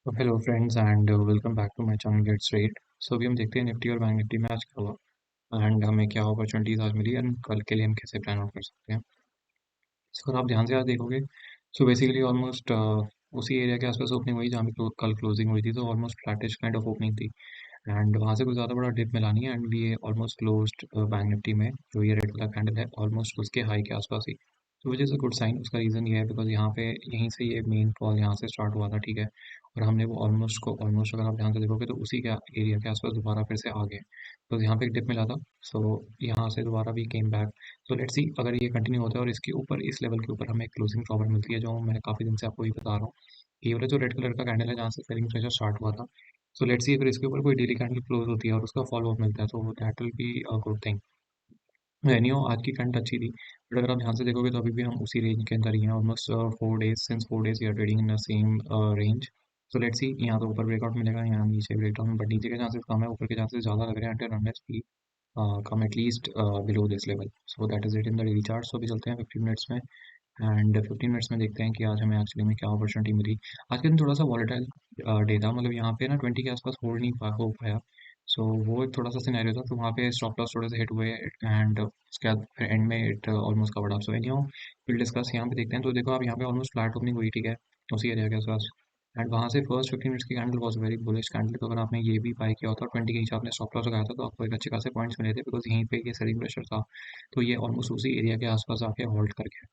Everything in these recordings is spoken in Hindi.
तो hello friends and welcome back to my channel gates rate. So अभी हम देखते हैं निफ्टी और बैंक निफ्टी में आज क्या हुआ एंड हमें क्या अपॉर्चुनिटीज आज मिली एंड कल के लिए हम कैसे प्लान आउट कर सकते हैं। सो अगर आप ध्यान से आज देखोगे, सो बेसिकली ऑलमोस्ट उसी एरिया के आसपास ओपनिंग हुई जहाँ पे कल क्लोजिंग हुई थी, तो almost flattish kind of opening थी एंड वहाँ से कुछ ज़्यादा बड़ा डिप मिला नहीं है and we almost closed bank Nifty में जो ये रेड कलर कैंडल है ऑलमोस्ट उसके हाई के आसपास ही। तो which is a good sign. उसका रीज़न ये है बिकॉज यहाँ पे यहीं से ये मेन फॉल यहाँ से स्टार्ट हुआ था, ठीक है। और हमने वो ऑलमोस्ट अगर आप ध्यान से देखोगे तो उसी के एरिया के आसपास दोबारा फिर से आ गए। तो यहाँ पे एक डिप मिला था, सो यहाँ से दोबारा भी केम बैक। तो लेट्स सी अगर ये कंटिन्यू होता है और इसके ऊपर इस लेवल के ऊपर हमें क्लोजिंग प्रॉब्लम मिलती है, जो मैं काफ़ी दिन से आपको ये बता रहा हूँ। ये वाला जो रेड कलर का कैंडल है जहाँ से सेलिंग प्रेशर स्टार्ट हुआ था, सो लेट्स सी अगर इसके ऊपर कोई डेली कैंडल क्लोज होती है और उसका फॉलो अप मिलता है तो that will be a good thing. Anyhow आज की करंट अच्छी थी, बट अगर आप ध्यान से देखोगे तो अभी भी हम उसी रेंज के अंदर ही हैं। Almost 4 days since 4 days we are trading in the same range. So let's see यहाँ तो ऊपर ब्रेकआउट मिलेगा, यहाँ नीचे ब्रेकडाउन, बट नीचे के चांसेस कम है, ऊपर के चांसेस ज़्यादा लग रहे हैं until unless we come at least below this level. So that is it in the daily chart. So अभी चलते हैं 15 मिनट्स में एंड 15 मिनट्स में देखते हैं कि आज हमें एक्चुअली में क्या अपॉर्चुनिटी मिली। आज का दिन थोड़ा सा वॉलेटाइल डे था, मतलब यहाँ पे ना 20 के आसपास होल्ड नहीं हो पाया। सो वो एक थोड़ा सा सिनेरियो था, तो वहाँ पे स्टॉप लॉस थोड़े से हिट हुए एंड उसके बाद फिर एंड में it almost covered up. So anyhow will discuss. यहाँ पे देखते हैं तो देखो आप यहाँ पे ऑलमोस्ट फ्लैट ओपनिंग हुई, ठीक है, उसी एरिया के आसपास। एंड वहाँ से फर्स्ट 15 मिनट्स की candle was very bullish candle. तो अगर आपने ये भी बाय किया होता 20 के नीचे आपने स्टॉप लॉस लगाया था, तो आपको एक अच्छे खासे पॉइंट्स मिले थे बिकॉज यहीं पे ये सेलिंग प्रेशर था। तो ये ऑलमोस्ट उसी एरिया के आसपास आके होल्ड कर गया।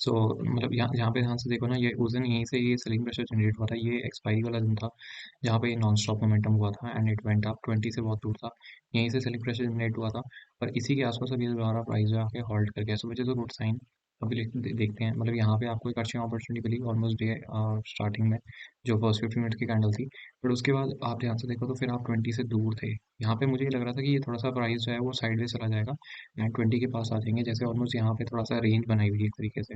सो मतलब यहाँ यहाँ पे ध्यान से देखो ना, ये उस दिन यहीं से ये सेलिंग प्रेशर जनरेट हुआ था। ये एक्सपायरी वाला दिन था जहाँ पे ये नॉन स्टॉप मोमेंटम हुआ था एंड इट वेंट अप 20 से बहुत दूर था। यहीं से सेलिंग प्रेशर जनरेट हुआ था और इसी के आसपास अभी दोबारा प्राइस जो आके होल्ड कर गया। So which is a good sign. अभी देखते हैं, मतलब यहाँ पे आपको एक अच्छी अपॉर्चुनिटी मिली ऑलमोस्ट डे स्टार्टिंग में, जो फर्स्ट 15 मिनट की कैंडल थी। बट उसके बाद आप ध्यान से देखो तो फिर आप 20 से दूर थे। यहाँ पे मुझे ये लग रहा था कि ये थोड़ा सा प्राइस जो है वो साइडवेज चला जाएगा एंड 20 के पास आ जाएंगे, जैसे ऑलमोस्ट यहाँ पे थोड़ा सा रेंज बनाई हुई है एक तरीके से।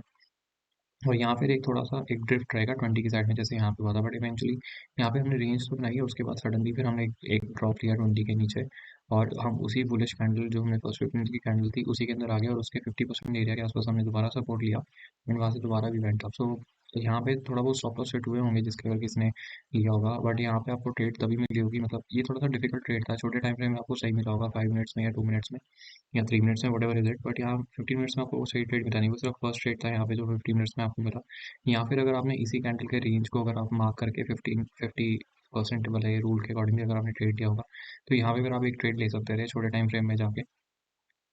और यहाँ फिर एक थोड़ा सा एक ड्रिफ्ट रहेगा 20 की साइड में, जैसे यहाँ पे हुआ था। बट इवेंचुअली यहाँ पे हमने रेंज तो बनाई है, उसके बाद सडनली फिर हमने एक ड्रॉप लिया 20 के नीचे और हम उसी बुलिश कैंडल जो हमने फर्स्ट 15 की कैंडल थी उसी के अंदर आ गए और उसके 50% एरिया के आसपास हमने दोबारा सपोर्ट लिया एंड वहाँ से दोबारा भी वेंट अप। सो यहाँ पे थोड़ा बहुत स्टॉप लॉस सेट हुए होंगे जिसके अगर किसने लिया होगा, बट यहाँ पे आपको ट्रेड तभी मिली होगी, मतलब ये थोड़ा सा डिफिकल्ट ट्रेड था। छोटे टाइम फ्रेम में आपको सही मिला होगा 5 मिनट्स में या 2 मिनट्स में या 3 मिनट्स में, what ever is it. But यहाँ 15 मिनट्स में आपको सही ट्रेड मिला नहीं, वो सिर्फ फर्स्ट ट्रेड था यहाँ पे जो 15 मिनट्स में आपको मिला। या फिर अगर आपने इसी कैंडल के रेंज को अगर आप मार्क करके 50% वाले रूल के अकॉर्डिंग अगर आपने ट्रेड किया होगा, तो यहाँ पे अगर आप एक ट्रेड ले सकते थे छोटे टाइम फ्रेम में जाके।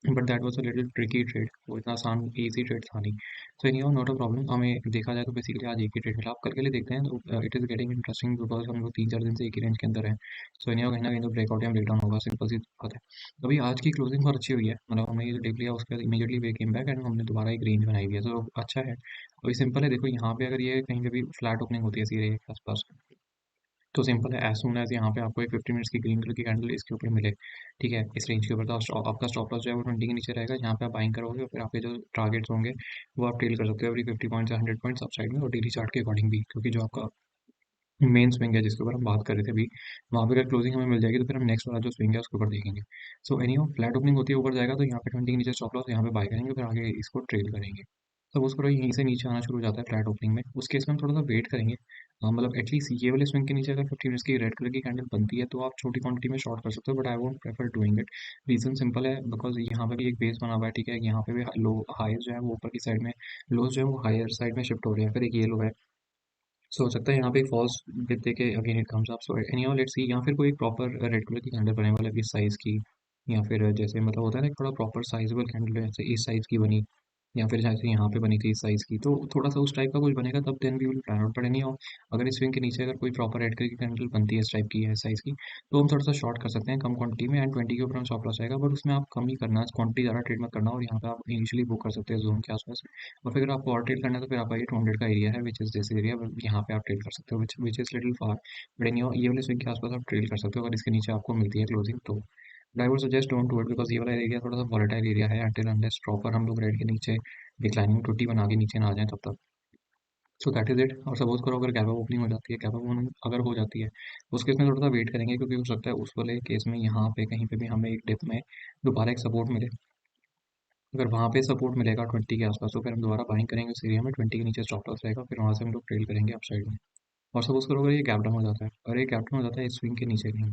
But that was a little tricky trade, वो इतना आसान इजी ट्रेड था नहीं। सो एनीहाउ नॉट अ प्रॉब्लम। हमें देखा जाए तो बेसिकली आज एक ही ट्रेड मिला। आप कल के लिए देखते हैं तो it is getting interesting because हम लोग 3-4 दिन से एक ही रेंज के अंदर हैं। सो एनीहाउ कहीं ना कहीं तो ब्रेकआउट या ब्रेकडाउन होगा, सिंपल सी बात है। अभी आज की क्लोजिंग बहुत अच्छी हुई है, मतलब हमने ये जो देख लिया उसके बाद immediately way came back and हमने दोबारा एक रेंज बनाई हुई है, तो अच्छा है। अभी सिंपल है, देखो यहाँ पे अगर ये कहीं पे भी फ्लैट ओपनिंग होती है इसी एरिया के आसपास, तो सिंपल है, एज सून एज यहाँ पे आपको एक 15 मिनट्स की ग्रीन कलर की कैंडल इसके ऊपर मिले, ठीक है, इस रेंज के ऊपर, तो आपका स्टॉप लॉस जो है वो 20 के नीचे रहेगा। यहाँ पे आप बाइंग करोगे और फिर आपके जो टारगेट्स होंगे वो आप टेल कर सकते हो एवरी 50 पॉइंट्स या 100 पॉइंट्स अप साइड में और डेली चार्ट के अकॉर्डिंग भी, क्योंकि जो आपका मेन स्विंग है जिसके ऊपर हम बात कर रहे थे अभी, वहाँ पे अगर क्लोजिंग हमें मिल जाएगी तो फिर हम नेक्स्ट वाला जो स्विंग है उसके ऊपर देखेंगे। सो एनीहाउ फ्लैट ओपनिंग होती है ऊपर जाएगा तो यहाँ पे 20 के नीचे स्टॉप लॉस, यहाँ पे बाय करेंगे फिर आगे इसको ट्रेल करेंगे। सपोज करो यहीं से नीचे आना शुरू हो जाता है फ्लैट ओपनिंग में, उस केस में हम थोड़ा सा वेट करेंगे। मतलब एटलीस्ट ये वाले स्विंग के नीचे अगर 15 मिनट्स की रेड कलर की कैंडल बनती है तो आप छोटी क्वांटिटी में शॉर्ट कर सकते हो, but I won't prefer doing it. Reason simple है, बिकॉज यहाँ पे भी एक बेस बना हुआ है, ठीक है, यहाँ पे भी लो हायर जो है वो ऊपर की साइड में, लोज जो है वो हायर साइड में शिफ्ट हो रहे हैं, फिर एक ये लो है। सो हो सकता है यहाँ पे एक फॉल्स डिप देके again it comes up. So anyhow let's see, या फिर कोई प्रॉपर रेड कलर की कैंडल बने वाला इस साइज की, या फिर जैसे मतलब होता है ना थोड़ा प्रॉपर साइजेबल कैंडल जैसे इस साइज की बनी, या फिर जैसे यहाँ पे बनी थी इस साइज की, तो थोड़ा सा उस टाइप का कुछ बनेगा तब then we will plan out. But anyhow अगर इस स्विंग के नीचे अगर कोई प्रॉपर रेड कलर की कैंडल बनती है इस टाइप की है इस साइज की, तो हम थोड़ा सा शॉर्ट कर सकते हैं कम क्वांटिटी में एंड 20 के ऊपर हम स्टॉप लॉस आएगा, बट उसमें आप कम ही करना, क्वांटिटी ज़्यादा ट्रेड मत करना, और यहाँ पे आप इनिशियली बुक कर सकते हैं जोन के आसपास। और फिर अगर आपको और ट्रेड करना है तो फिर आपका ये 200 का एरिया है विच इज़ दिस एरिया, यहाँ पे आप ट्रेड कर सकते हो which is little far. But anyhow ये वाले स्विंग के आसपास आप ट्रेड कर सकते हो अगर इसके नीचे आपको मिलती है क्लोजिंग तो। But I would suggest don't do it because ये वाला एरिया थोड़ा सा वॉलेटाइल एरिया है until unless प्रॉपर हम लोग रेड के नीचे डिक्लाइनिंग टूटी बना के नीचे ना आ जाए तब तक। So that is it. और सपोज करो अगर गैप अप ओपनिंग हो जाती है, गैप अप ओपनिंग अगर हो जाती है तो उस केस में थोड़ा सा वेट करेंगे, क्योंकि हो सकता है उस वाले केस में यहाँ पे कहीं पे भी हमें एक डिप में दोबारा एक सपोर्ट मिले। अगर वहाँ पे सपोर्ट मिलेगा 20 के आसपास तो फिर हम दोबारा बाइंग करेंगे उस एरिया में, 20 के नीचे स्टॉप लॉस रहेगा, फिर वहाँ से हम लोग ट्रेड करेंगे अपसाइड में। और सपोज करो अगर ये गैप डाउन हो जाता है, और ये गैप डाउन हो जाता है इस स्विंग के नीचे कहीं,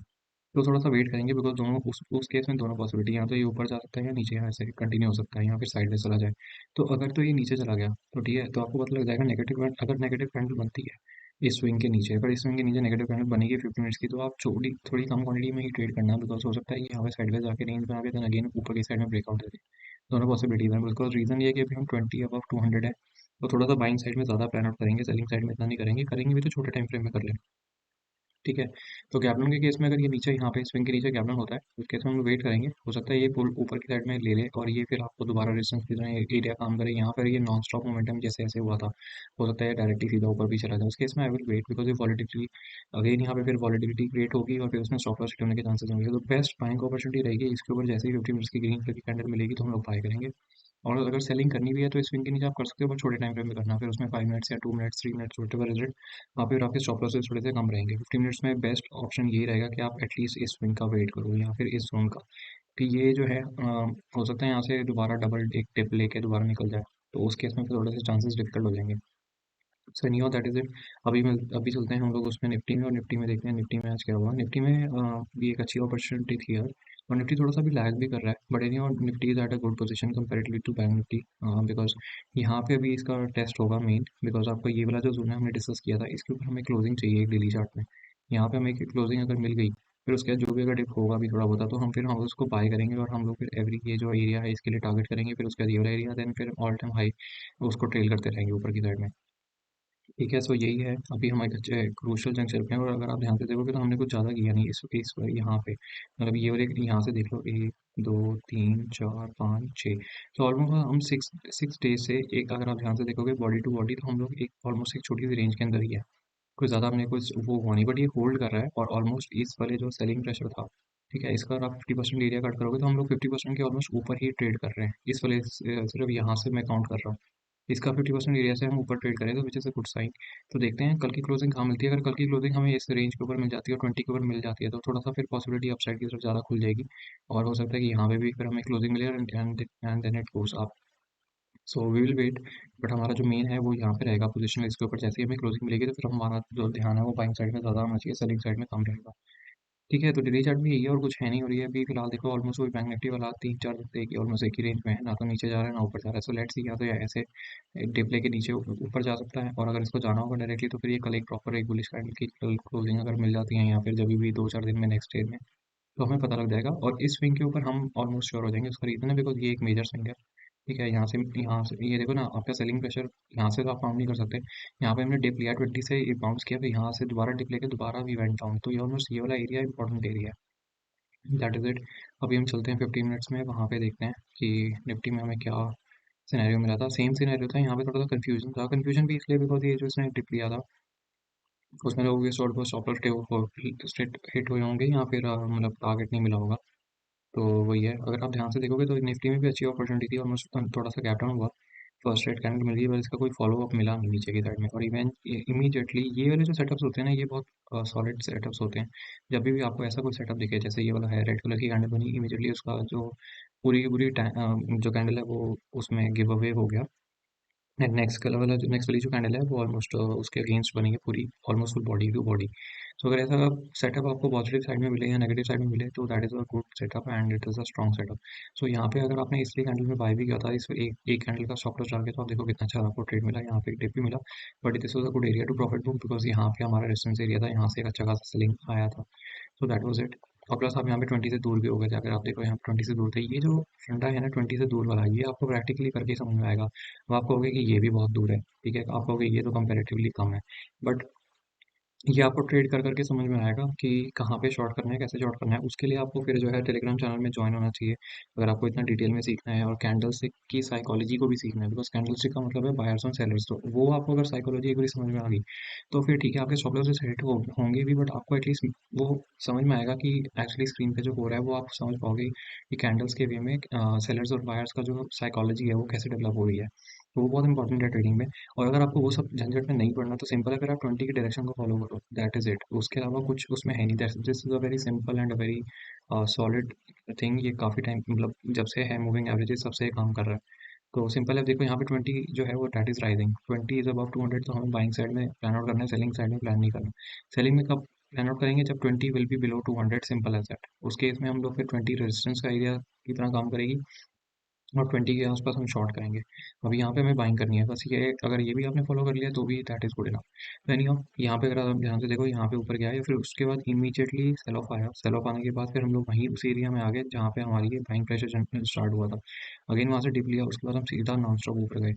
तो थोड़ा-सा वेट करेंगे, बिकॉज़ दोनों उस केस में दोनों पॉसिबिलिटी है, या तो ये ऊपर जा सकता है या नीचे यहाँ से कंटिन्यू हो सकता है, या फिर साइडवेज़ चला जाए। तो अगर तो ये नीचे चला गया, तो ठीक है, तो आपको पता लग जाएगा नेगेटिव अगर नेगेटिव कैंडल बनती है इस स्विंग के नीचे, अगर इस स्विंग के नीचे नेगेटिव कैंडल बनेगी 50 मिनट्स की, तो आप छोटी थोड़ी कम क्वांटिटी में ही ट्रेड करना है, बिकॉज़ हो सकता है कि यहाँ पे साइडवेज़ जाके रेंज में आके देन अगेन ऊपर की साइड में ब्रेकआउट दे दे। दोनों पॉसिबिलिटीज़ हैं, बिकॉज़ रीज़न ये है कि अभी हम 20 अबव 200 है, तो थोड़ा-सा बाइंग साइड में ज़्यादा प्लान आउट करेंगे, सेलिंग साइड में इतना नहीं करेंगे, करेंगे भी तो छोटे टाइम फ्रेम में कर लें। ठीक है, तो गैप डाउन के केस में अगर ये नीचे यहाँ पे स्विंग के नीचे गैप डाउन होता है, उस केस में हम लोग वेट करेंगे। हो सकता है ये पुल ऊपर की साइड में ले ले और ये फिर आपको दोबारा रेजिस्टेंस की तरह एरिया काम करे, यहाँ पर ये नॉन स्टॉप मोमेंटम जैसे ऐसे हुआ था, हो सकता है डायरेक्टली सीधा ऊपर भी चला जाए। उस केस में आई विल वेट, बिकॉज ये वॉलिडिटी अगेन यहाँ पे फिर वॉलिडिटी क्रिएट होगी और फिर उसमें स्टॉप लॉस हिट होने के चांसेस होंगे। तो बेस्ट बाइंग अपॉर्चुनिटी रहेगी इसके ऊपर, जैसे ही 50 मिनट्स की ग्रीन कलर की कैंडल मिलेगी तो हम लोग बाय करेंगे। और अगर सेलिंग करनी भी है तो स्विंग के नीचे आप कर सकते हो, बट छोटे टाइम फ्रेम में करना, फिर उसमें 5 मिनट्स या 2 मिनट्स 3 मिनट्स छोटे पर रिजल्ट, वहाँ पे आपके स्टॉप लॉसेस थोड़े से कम रहेंगे। 50 मिनट्स में बेस्ट ऑप्शन यही रहेगा कि आप एटलीस्ट इस स्विंग का वेट करो या फिर इस जोन का, कि ये जो है हो सकता है यहाँ से दोबारा डबल एक टिप लेके दोबारा निकल जाए, तो उस केस में फिर थोड़े से चांसेस डिफिकल्ट हो जाएंगे। So any how that is it. अभी चलते हैं हम लोग उसमें निफ्टी में, और निफ्टी में देखते हैं निफ्टी में आज क्या हुआ। निफ्टी में भी एक अच्छी अपॉर्चुनिटी थी यार, और निफ्टी थोड़ा सा भी लैग भी कर रहा है, but anyhow Nifty is at a good position comparatively to bank Nifty, because यहाँ पे अभी इसका टेस्ट होगा मेन, बिकॉज आपको ये वाला जो जोन है हमने डिस्कस किया था, इसके ऊपर हमें क्लोजिंग चाहिए एक डेली चार्ट में। यहाँ पे हमें क्लोजिंग अगर मिल गई, फिर उसके बाद जो भी अगर डिप होगा भी थोड़ा बहुत, तो हम उसको बाय करेंगे, और हम लोग फिर एवरी ये जो एरिया है इसके लिए टारगेट करेंगे, फिर उसके बाद ये वाला एरिया, देन फिर ऑल टाइम हाई उसको ट्रेल करते रहेंगे ऊपर की साइड में। ठीक है, सो यही है अभी हमारे क्रूशियल जंक्शन पे हैं, और अगर आप ध्यान से देखोगे तो हमने कुछ ज़्यादा किया नहीं इस यहाँ पे, मतलब ये वाले यहाँ से देख लो, 1 2 3 4 5 6, तो ऑलमोस्ट हम सिक्स सिक्स डेज से एक, अगर आप ध्यान से देखोगे बॉडी टू बॉडी, तो हम लोग एक ऑलमोस्ट एक छोटी सी रेंज के अंदर ही है, कुछ ज़्यादा हमने कुछ वो हुआ नहीं, बट ये होल्ड कर रहा है, और ऑलमोस्ट इस वाले जो सेलिंग प्रेशर था, ठीक है, इसका अगर आप 50% एरिया कट करोगे तो हम लोग 50% के ऑलमोस्ट ऊपर ही ट्रेड कर रहे हैं इस वाले सिर्फ यहाँ से मैं काउंट कर रहा हूँ, इसका 50% एरिया से हम ऊपर ट्रेड करें, तो which is a good sign. तो देखते हैं कल की क्लोजिंग कहाँ मिलती है, अगर कल की क्लोजिंग हमें इस रेंज के ऊपर मिल जाती है और 20 के ऊपर मिल जाती है, तो थोड़ा सा फिर पॉसिबिलिटी अपसाइड की तरफ ज़्यादा खुल जाएगी, और हो सकता है कि यहाँ पे भी फिर हमें क्लोजिंग मिले, and then it goes up. So we will wait, but हमारा जो मेन है वो यहाँ पे रहेगा पोजीशन इसके ऊपर, जैसे ही हमें क्लोजिंग मिलेगी तो फिर हमारा जो ध्यान है वो बाइंग साइड में ज़्यादा होना चाहिए, सेलिंग साइड में कम रहेगा। ठीक है, तो डेली चार्ट भी यही है और कुछ है नहीं, और ये अभी फिलहाल देखो ऑलमोस्ट वही बैंक निफ्टी वाला 3 4 हफ्ते की ऑलमोस्ट एक ही रेंज में है, ना तो नीचे जा रहा है ना ऊपर जा रहा है। सो लेट्स सी, या तो ये ऐसे डिप लेके नीचे ऊपर जा सकता है, और अगर इसको जाना होगा डायरेक्टली तो फिर ये कल एक प्रॉपर एक बुलिश कैंडल की कल क्लोजिंग अगर मिल जाती है, या फिर जब भी 2 4 दिन में नेक्स्ट डे में, तो हमें पता लग जाएगा, और इस स्विंग के ऊपर हम ऑलमोस्ट श्योर हो जाएंगे। उसका रीज़न है बिकॉज ये एक मेजर स्विंग है। ठीक है, यहाँ से ये देखो ना, आपका सेलिंग प्रेशर यहाँ से तो आप काउंट नहीं कर सकते। यहाँ पे हमने डिप लिया 20 से, ये बाउंस किया, फिर यहाँ से दोबारा डिप लेके दोबारा भी वेंट डाउन, तो ये ऑलमोस्ट ये वाला एरिया इंपॉर्टेंट एरिया है, दैट इज इट। अभी हम चलते हैं 15 मिनट्स में, वहाँ पे देखते हैं कि निफ्टी में हमें क्या सिनेरियो मिला था। सेम सिनेरियो था, यहाँ पे थोड़ा सा कंफ्यूजन था, कंफ्यूजन भी इसलिए बिकॉज ये जो इसने डिप लिया था उसमें लोगों के शॉर्ट बहुत स्टॉप स्ट्रेट हिट हुए होंगे, या फिर मतलब टारगेट नहीं मिला होगा। तो वही है, अगर आप ध्यान से देखोगे तो निफ्टी में भी अच्छी अपॉर्चुनिटी थी, ऑलमोस्ट थोड़ा सा गैप डाउन हुआ, फर्स्ट रेट कैंडल मिल गई, पर इसका कोई फॉलो अप मिला नहीं नीचे की साइड में, और इवन इमीडिएटली ये वाले जो सेटअप्स होते हैं ना, ये बहुत सॉलिड सेटअप्स होते हैं। जब भी आपको ऐसा कोई सेटअप दिखे, जैसे ये वाला है रेड कलर की कैंडल बनी, इमीडिएटली उसका जो पूरी की पूरी जो कैंडल है वो उसमें गिव अवे हो गया, नेक्स्ट वाली जो कैंडल है वो ऑलमोस्ट उसके अगेंस्ट बनी है पूरी, almost full body to body. So अगर ऐसा सेटअप आपको पॉजिटिव साइड में मिले या नेगेटिव साइड में मिले, तो that is a good setup and it is a strong setup. So यहाँ पे अगर आपने इसलिए कैंडल में बाय भी किया था, इस एक एक कैंडल का स्टॉप लॉस डाल के, तो आप देखो कितना अच्छा आपको ट्रेड मिला, यहाँ पे एक डिप भी मिला, but this was a good area to profit book, because यहाँ पे हमारा रेजिस्टेंस एरिया था, यहाँ से एक अच्छा खासा सेलिंग आया था। So that was it. और प्लस आप यहाँ पे 20 से दूर भी हो गए थे, अगर आप देखो यहाँ पे 20 से दूर थे, ये जो फंडा है ना 20 से दूर वाला, ये आपको प्रैक्टिकली करके समझ में आएगा। अब आप कहोगे कि ये भी बहुत दूर है, ठीक है, आप कहोगे ये तो कंपैरेटिवली कम है, बट ये आपको ट्रेड कर करके समझ में आएगा कि कहाँ पे शॉर्ट करना है, कैसे शॉर्ट करना है। उसके लिए आपको फिर जो है टेलीग्राम चैनल में ज्वाइन होना चाहिए, अगर आपको इतना डिटेल में सीखना है, और कैंडलस्टिक की साइकोलॉजी को भी सीखना है, बिकॉज कैंडलस्टिक का मतलब है बायर्स और सेलर्स, तो वो आपको अगर साइकोलॉजी एक बार समझ में आ गई, तो फिर ठीक है, आपके स्टॉप लॉसेस हिट होंगे भी, बट आपको एटलीस्ट वो समझ में आएगा कि एक्चुअली स्क्रीन पे जो हो रहा है वो आप समझ पाओगे कि कैंडल्स के वे में सेलर्स और बायर्स का जो साइकोलॉजी है वो कैसे डेवलप हो रही है। तो वो बहुत इंपॉर्टेंट है ट्रेडिंग में। और अगर आपको वो सब झंझट में नहीं पड़ना, तो सिंपल है, फिर आप 20 की डायरेक्शन को फॉलो करो, दैट इज इट। उसके अलावा कुछ उसमें है नहीं, this is a very simple and a very solid thing. ये काफ़ी टाइम मतलब जब से है मूविंग एवरेजेस, सबसे काम कर रहा है। तो सिंपल है, देखो यहाँ पे 20 जो है वो that is rising, 20 is about 200, तो हमें बाइंग साइड में प्लान आउट करना है, सेलिंग साइड में प्लान नहीं करना। सेलिंग में कब प्लान आउट करेंगे, जब 20 will be below 200, simple as that. उस केस में हम लोग फिर 20 रेजिस्टेंस का एरिया की तरह काम करेगी, और 20 के आसपास हम शॉर्ट करेंगे। अभी यहाँ पे हमें बाइंग करनी है, बस ये अगर ये भी आपने फॉलो कर लिया तो भी दैट इज गुड इनफ। तो एनी यहाँ पे अगर आप ध्यान से देखो, यहाँ पे ऊपर गया है, फिर उसके बाद इमीडिएटली सेल ऑफ आया, सेल ऑफ आने के बाद फिर हम लोग वहीं उस एरिया में आ गए जहाँ पे हमारी ये बाइंग प्रेशर स्टार्ट हुआ था। अगेन वहाँ से डिप लिया, उसके बाद हम सीधा नॉन स्टॉप ऊपर गए।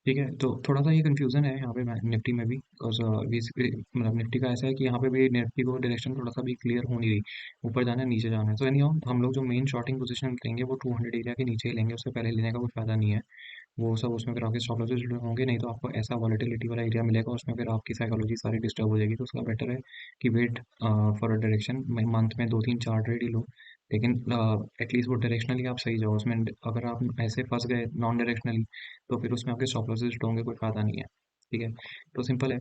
ठीक है, तो थोड़ा सा ये कंफ्यूजन है यहाँ पे निफ्टी में भी, बिकॉज मतलब निफ्टी का ऐसा है कि यहाँ पे भी निफ्टी को डायरेक्शन थोड़ा सा भी क्लियर हो नहीं रही, ऊपर जाना है नीचे जाना है। तो एनी हम लोग जो मेन शॉर्टिंग पोजीशन लेंगे वो 200 एरिया के नीचे ही लेंगे, उससे पहले लेने का कोई फायदा नहीं है। वो सब उसमें फिर आपके स्टॉप लॉसेस होंगे, नहीं तो आपको ऐसा वॉलेटिलिटी वाला एरिया मिलेगा, उसमें फिर आपकी साइकोलॉजी सारी डिस्टर्ब हो जाएगी। तो उसका बेटर है कि wait for a direction, month में 2 3 4 ट्रेड ही लो, लेकिन एटलीस्ट वो डायरेक्शनली आप सही जाओ उसमें। अगर आप ऐसे फंस गए नॉन डायरेक्शनली, तो फिर उसमें आपके स्टॉप लॉसेस हिट होंगे, कोई फायदा नहीं है। ठीक है, तो सिंपल है।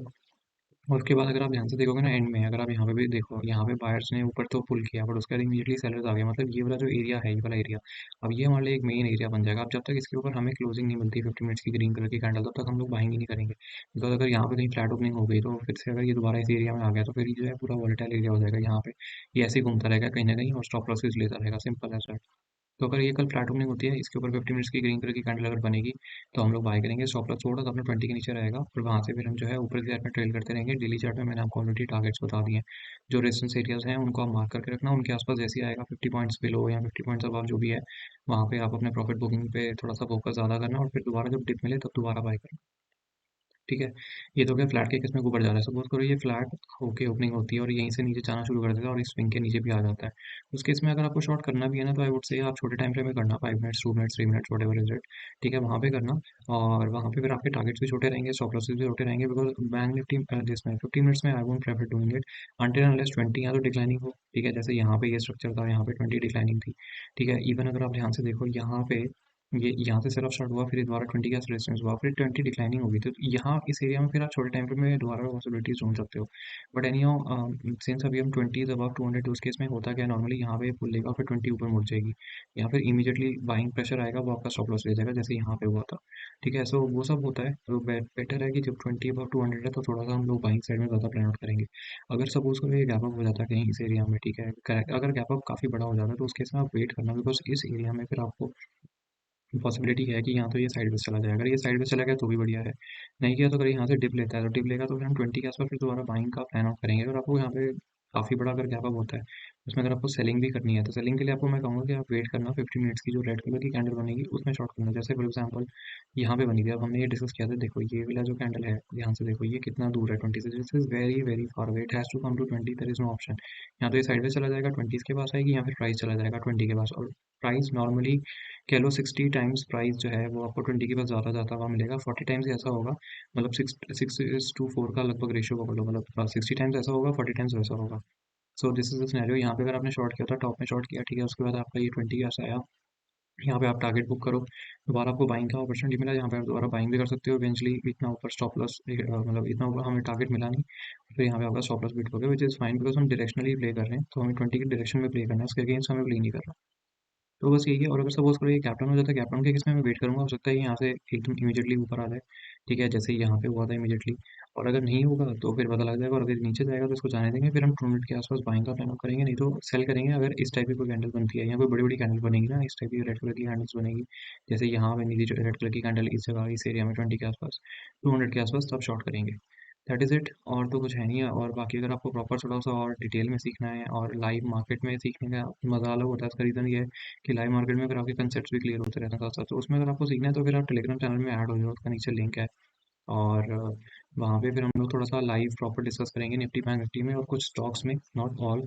और उसके बाद अगर आप ध्यान से देखोगे ना, एंड में अगर आप यहाँ पे भी देखो, यहाँ पे बायर्स ने ऊपर तो पुल किया, बट उसके बाद इमीडिएटली सेलर्स आ गए, मतलब ये वाला जो एरिया है, ये वाला एरिया, अब ये हमारे लिए एक मेन एरिया बन जाएगा। अब जब तक इसके ऊपर हमें क्लोजिंग नहीं मिलती 50 मिनट्स की ग्रीन कलर की कैंडल, तब तक हम लोग बाइंग ही नहीं करेंगे। बिकॉज अगर यहाँ पे कहीं फ्लैट ओपनिंग हो गई, तो फिर से अगर ये दोबारा इस एरिया में आ गया, तो फिर ये जो है पूरा वॉलेटाइल एरिया हो जाएगा यहाँ पे। ये ऐसे ही घूमता रहेगा कहीं ना कहीं, और स्टॉप लॉसेस लेता रहेगा, सिंपल है। तो अगर ये कल फ्लैट ओपनिंग होती है, इसके ऊपर 50 मिनट्स की ग्रीन कलर की कैंडल अगर बनेगी, तो हम लोग बाय करेंगे। स्टॉप लॉस छोड़ा तो अपने 20 के नीचे रहेगा, और वहाँ से फिर हम जो है ऊपर की साइड में ट्रेल करते रहेंगे। डेली चार्ट में मैंने आपको ऑलरेडी टारगेट्स बता दिए हैं, जो रेजिस्टेंस एरियाज हैं उनको आप मार्क करके रखना, उनके आसपास जैसे ही आएगा 50 पॉइंट्स बिलो या 50 पॉइंट्स अब जो भी है, वहाँ पे आप अपने प्रॉफिट बुकिंग पे थोड़ा सा फोकस ज़्यादा करना, और फिर दोबारा जब डिप मिले तब दोबारा बाय करना। ठीक है, ये तो क्या फ्लैट के केस में ऊपर जा रहा है, सपोज करो ये फ्लैट होके ओपनिंग होती है और यहीं से नीचे जाना शुरू कर देता है, और इस स्विंग के नीचे भी आ जाता है। उस केस में अगर आपको शॉर्ट करना भी है ना, तो आई वुड से आप छोटे टाइम फ्रेम में करना, 5 minutes 2 minutes 3 minutes what ever is it. ठीक है, वहाँ पे करना, और वहाँ पे फिर आपके टारगेट्स भी छोटे रहेंगे, स्टॉप लॉसेस भी छोटे रहेंगे, बिकॉज बैंक निफ्टी जिसमें 50 मिनट्स में आई won't prefer doing it until unless 20 या तो डिक्लाइनिंग हो। ठीक है, जैसे यहाँ पे ये स्ट्रक्चर था, यहाँ पे 20 डिक्लाइनिंग थी। ठीक है, इवन अगर आप ध्यान से देखो यहाँ पे, ये यहाँ से सेल स्टार्ट हुआ, फिर दोबारा 20 का रेजिस्टेंस हुआ, फिर 20 डिक्लाइनिंग होगी, तो यहाँ इस एरिया में फिर आप छोटे टाइम फ्रेम में दोबारा पॉसिबिलिटीज ढूंढ सकते हो। बट एनी हाउ, सिंस अभी हम 20 इज अबाउट 200, उस केस में होता क्या है, नॉर्मली यहाँ पे पुल लेगा, फिर 20 ऊपर मुड़ जाएगी, या फिर इमीडिएटली बाइंग प्रेशर आएगा, वो आपका स्टॉप लॉस ले जाएगा, जैसे यहाँ पे हुआ था। ठीक है, सो वो सब होता है, तो बेटर है कि जब 20 अबाउट 200 है, तो थोड़ा सा हम लोग बाइंग साइड में ज़्यादा प्लान आउट करेंगे। अगर सपोज करो ये गैप अप हो जाता है कहीं इस एरिया में, ठीक है, करेक्ट, अगर गैप अप काफ़ी बड़ा हो जाता है, तो उस केस में आप वेट करना, बिकॉज इस एरिया में फिर आपको पॉसिबिलिटी है कि यहाँ तो ये साइड चला जाए। अगर ये साइड चला गया तो भी बढ़िया है, नहीं किया तो अगर यहाँ से डिप लेता है, तो डिप लेगा तो फिर हम 20 के आसपास फिर दोबारा बाइंग का प्लान आउट करेंगे। अगर आपको यहाँ पे काफ़ी बड़ा अगर गैप अप होता है, उसमें अगर आपको सेलिंग भी करनी है, तो सेलिंग के लिए आपको मैं कहूँगा कि आप वेट करना 50 मिनट्स की, जो रेड कलर की कैंडल बनेगी उसमें शॉर्ट करना। जैसे फॉर एग्जाम्पल यहाँ पे बनी थी, अब हमने ये डिस्कस किया था, देखो ये वाला जो कैंडल है, ध्यान से देखो ये कितना दूर है 20 से, this is very very far away, it has to come to 20, there is no option. यहाँ तो ये साइड चला जाएगा, 20 के पास आएगी, या फिर प्राइस चला जाएगा 20 के पास, और प्राइस नॉर्मली कह लो 60 टाइम्स प्राइस जो है वो आपको 20 के पास ज़्यादा जाता हुआ मिलेगा, 40 टाइम्स ऐसा होगा, मतलब 6:4 का लगभग रेशियो पकड़ लो, मतलब 60 टाइम्स ऐसा होगा, 40 टाइम्स वैसा होगा। So this is the scenario. यहाँ पे अगर आपने शॉर्ट किया था, टॉप में शॉर्ट किया, ठीक है, उसके बाद आपका ये 20 के पास आया, यहाँ पे आप टारगेट बुक करो, दोबारा आपको बाइंग का अपॉर्चुनिटी मिला, यहाँ पे आप दोबारा बाइंग भी कर सकते हो। इवेंचुअली इतना ऊपर स्टॉप लॉस, मतलब इतना ऊपर हमें टारगेट मिला नहीं, फिर यहाँ पे आपका स्टॉप लॉस बीट हो गया, विच इज़ फाइन, बिकॉज हम डायरेक्शनली प्ले कर रहे हैं, तो हमें 20 की डायरेक्शन में प्ले करना है, उसके अगेंस्ट हमें प्ले नहीं करना। तो बस यही है। और अगर सपोज़ करो ये कैप्टन हो जाता है, कैप्टन के केस में मैं वेट करूँगा, हो सकता है ये यहाँ से एकदम इमीडिएटली ऊपर आ जाए, ठीक है, जैसे यहाँ पे हुआ था इमीडिएटली। और अगर नहीं होगा तो फिर पता लग जाएगा, और अगर नीचे जाएगा तो इसको जाने देंगे, फिर हम 2 मिनट के आसपास बाइंग का प्लान आउट करेंगे, नहीं तो सेल करेंगे। अगर इस टाइप की कोई कैंडल बनती है, या कोई बड़ी बड़ी कैंडल बनेगी ना, इस टाइप की रेड कलर की कैंडल्स बनेगी, जैसे यहाँ बनी थी रेड कलर की कैंडल इस जगह, इस एरिया में 20 के आसपास, 200 के आसपास, तब शॉर्ट करेंगे। दैट इज़ इट, और तो कुछ है नहीं है। और बाकी अगर आपको प्रॉपर थोड़ा सा और डिटेल में सीखना है, और लाइव मार्केट में सीखने का मज़ा अलग होता है, इसका रीज़न ये है कि लाइव मार्केट में अगर आपके कंसेप्ट भी क्लियर होते रहते हैं साथ साथ, तो उसमें अगर आपको सीखना है तो फिर आप टेलीग्राम चैनल में ऐड हो जाओ, उसका नीचे लिंक है। और वहाँ पे फिर हम लोग थोड़ा सा लाइव प्रॉपर डिस्कस करेंगे निफ्टी बैंक निफ्टी में, और कुछ स्टॉक्स में, not all,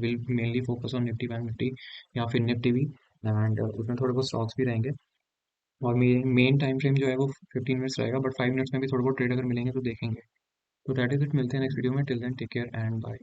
will mainly focus on Nifty bank Nifty, या फिर निफ्टी भी, एंड उसमें थोड़े बहुत स्टॉक्स भी रहेंगे। और मेन टाइम फ्रेम जो है वो 15 मिनट्स रहेगा, बट 5 मिनट्स में भी थोड़े बहुत ट्रेड अगर मिलेंगे तो देखेंगे। तो दैट इज इट, मिलते हैं नेक्स्ट वीडियो में, till then take care and bye.